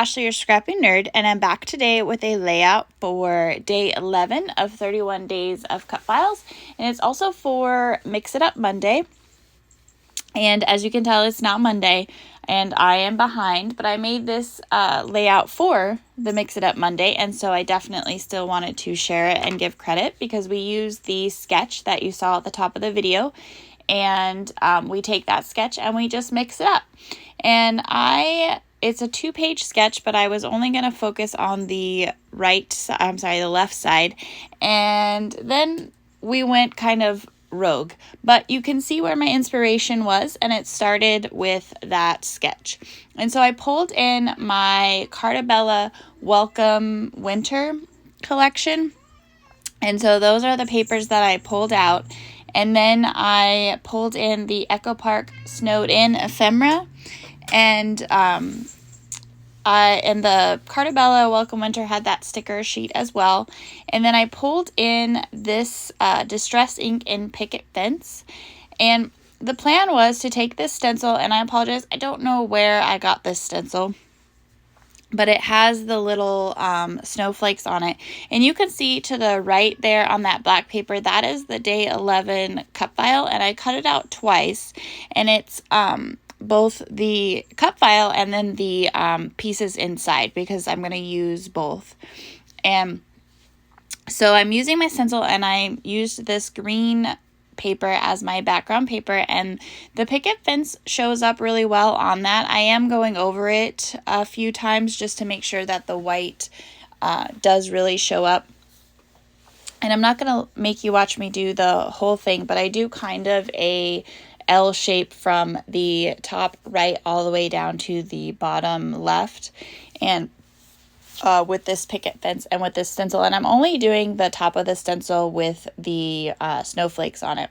Ashley, your scrappy nerd, and I'm back today with a layout for day 11 of 31 Days of Cutfiles, and it's also for Mix It Up Monday. And as you can tell, it's not Monday, and I am behind, but I made this layout for the Mix It Up Monday, and so I definitely still wanted to share it and give credit because we used the sketch that you saw at the top of the video, and we take that sketch and we just mix it up. And it's a 2-page sketch, but I was only going to focus on the the left side, and then we went kind of rogue, but you can see where my inspiration was, and it started with that sketch. And so I pulled in my Cartabella Welcome Winter collection, and so those are the papers that I pulled out. And then I pulled in the Echo Park Snowed In ephemera, and the Cartabella Welcome Winter had that sticker sheet as well. And then I pulled in this Distress ink in Picket Fence. And the plan was to take this stencil, and I apologize, I don't know where I got this stencil, but it has the little snowflakes on it. And you can see to the right there on that black paper, that is the day 11 cut file, and I cut it out twice. And it's both the cut file and then the pieces inside, because I'm going to use both. And so I'm using my stencil, and I used this green paper as my background paper, and the Picket Fence shows up really well on that. I am going over it a few times just to make sure that the white does really show up. And I'm not going to make you watch me do the whole thing, but I do kind of a L shape from the top right all the way down to the bottom left, and with this Picket Fence and with this stencil. And I'm only doing the top of the stencil with the snowflakes on it.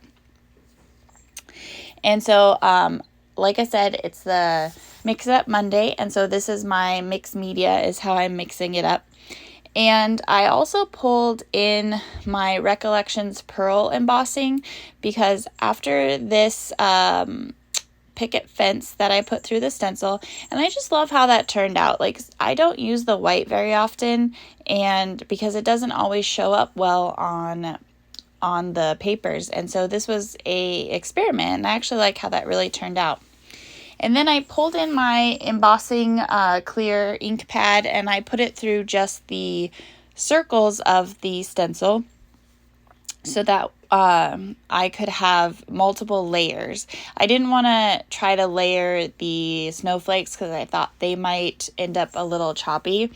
And so, like I said, it's the Mix It Up Monday, and so this is my mixed media, is how I'm mixing it up. And I also pulled in my Recollections Pearl embossing, because after this Picket Fence that I put through the stencil, and I just love how that turned out. Like, I don't use the white very often, and because it doesn't always show up well on the papers, and so this was a experiment, and I actually like how that really turned out. And then I pulled in my embossing clear ink pad, and I put it through just the circles of the stencil so that I could have multiple layers. I didn't want to try to layer the snowflakes because I thought they might end up a little choppy.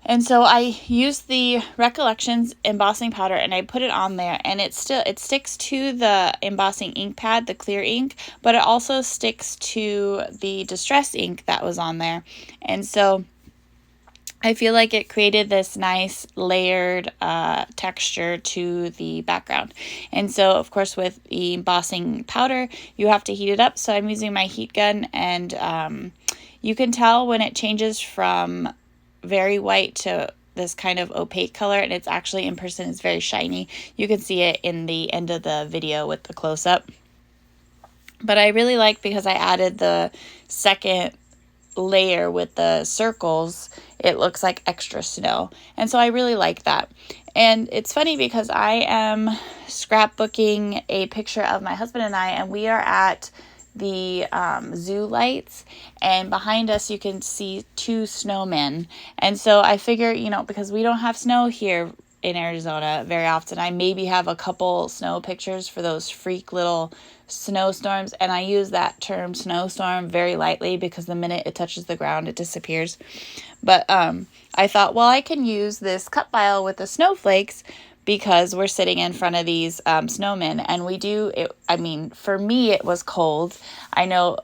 And so I used the Recollections embossing powder, and I put it on there, and it sticks to the embossing ink pad, the clear ink, but it also sticks to the Distress ink that was on there. And so I feel like it created this nice layered texture to the background. And so, of course, with the embossing powder, you have to heat it up. So I'm using my heat gun, and you can tell when it changes from very white to this kind of opaque color, and it's actually in person is very shiny. You can see it in the end of the video with the close-up. But I really like, because I added the second layer with the circles, it looks like extra snow, and so I really like that. And it's funny because I am scrapbooking a picture of my husband and I, and we are at the zoo lights, and behind us you can see 2 snowmen. And so I figure, because we don't have snow here in Arizona very often, I maybe have a couple snow pictures for those freak little snowstorms, and I use that term snowstorm very lightly because the minute it touches the ground it disappears. But I thought, well, I can use this cut file with the snowflakes because we're sitting in front of these snowmen, and we do it. I mean, for me it was cold. I know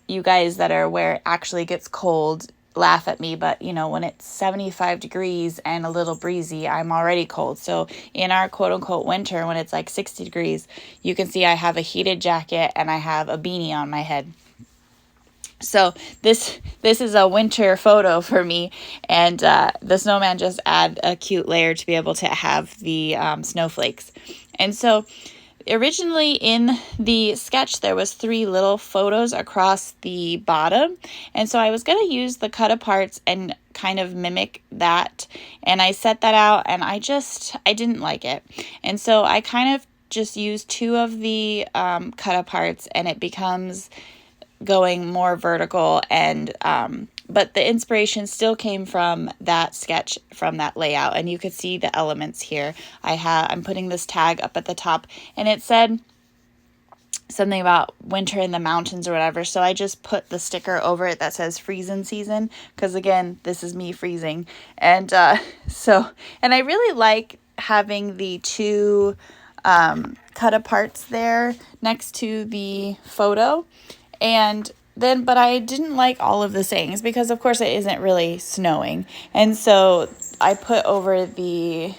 you guys that are where it actually gets cold laugh at me, but when it's 75 degrees and a little breezy, I'm already cold. So in our quote-unquote winter, when it's like 60 degrees, you can see I have a heated jacket and I have a beanie on my head. So this is a winter photo for me, and the snowman just add a cute layer to be able to have the snowflakes. And so originally in the sketch there was 3 little photos across the bottom, and so I was going to use the cut aparts and kind of mimic that, and I set that out, and I didn't like it, and so I kind of just used 2 of the cut aparts, and it becomes going more vertical, and but the inspiration still came from that sketch, from that layout, and you could see the elements here. I'm putting this tag up at the top, and it said something about winter in the mountains or whatever, so I just put the sticker over it that says freezing season, because again, this is me freezing. And and I really like having the 2 cut aparts there next to the photo. And then, but I didn't like all of the sayings, because of course it isn't really snowing. And so I put over the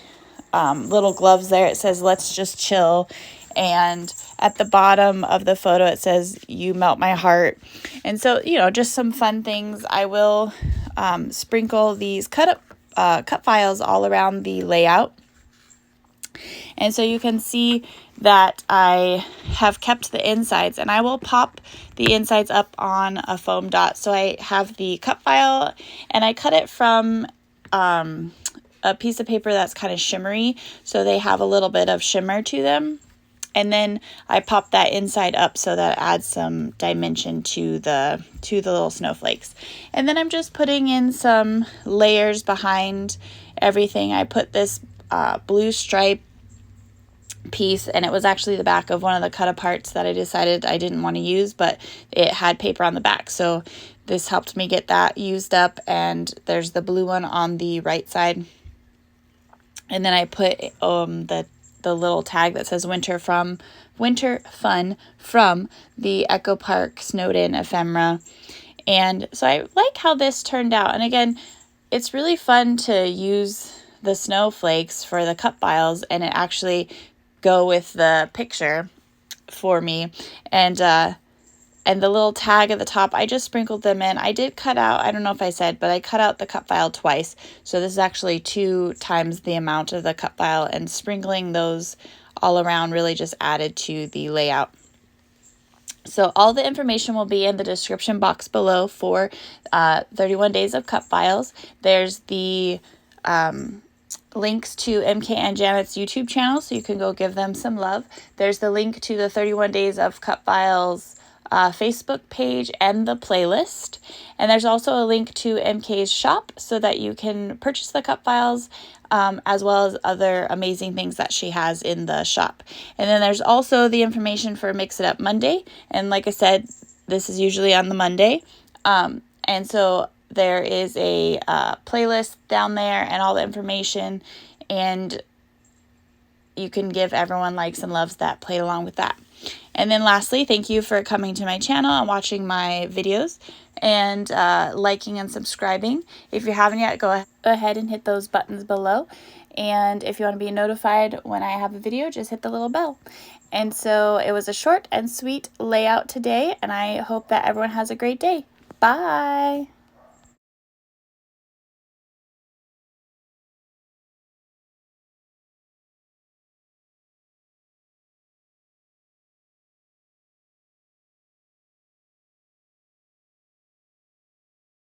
little gloves there, it says, let's just chill. And at the bottom of the photo, it says, you melt my heart. And so, just some fun things. I will sprinkle these cut files all around the layout. And so you can see that I have kept the insides, and I will pop the insides up on a foam dot. So I have the cut file, and I cut it from a piece of paper that's kind of shimmery, so they have a little bit of shimmer to them. And then I pop that inside up, so that adds some dimension to the little snowflakes. And then I'm just putting in some layers behind everything. I put this blue stripe piece, and it was actually the back of one of the cut aparts that I decided I didn't want to use, but it had paper on the back, so this helped me get that used up. And there's the blue one on the right side, and then I put the little tag that says winter fun from the Echo Park Snowed In ephemera. And so I like how this turned out. And again, it's really fun to use the snowflakes for the cut files, and it actually go with the picture for me. And the little tag at the top, I just sprinkled them in. I did cut out, I don't know if I said, but I cut out the cut file twice. So this is actually 2 times the amount of the cut file, and sprinkling those all around really just added to the layout. So all the information will be in the description box below for 31 Days of Cut Files. There's the links to MK and Janet's YouTube channel, so you can go give them some love. There's the link to the 31 Days of Cut Files Facebook page and the playlist. And there's also a link to MK's shop, so that you can purchase the cut files, as well as other amazing things that she has in the shop. And then there's also the information for Mix It Up Monday. And like I said, this is usually on the Monday. And so there is a playlist down there and all the information, and you can give everyone likes and loves that played along with that. And then lastly, thank you for coming to my channel and watching my videos, and liking and subscribing. If you haven't yet, go ahead and hit those buttons below. And if you want to be notified when I have a video, just hit the little bell. And so it was a short and sweet layout today, and I hope that everyone has a great day. Bye!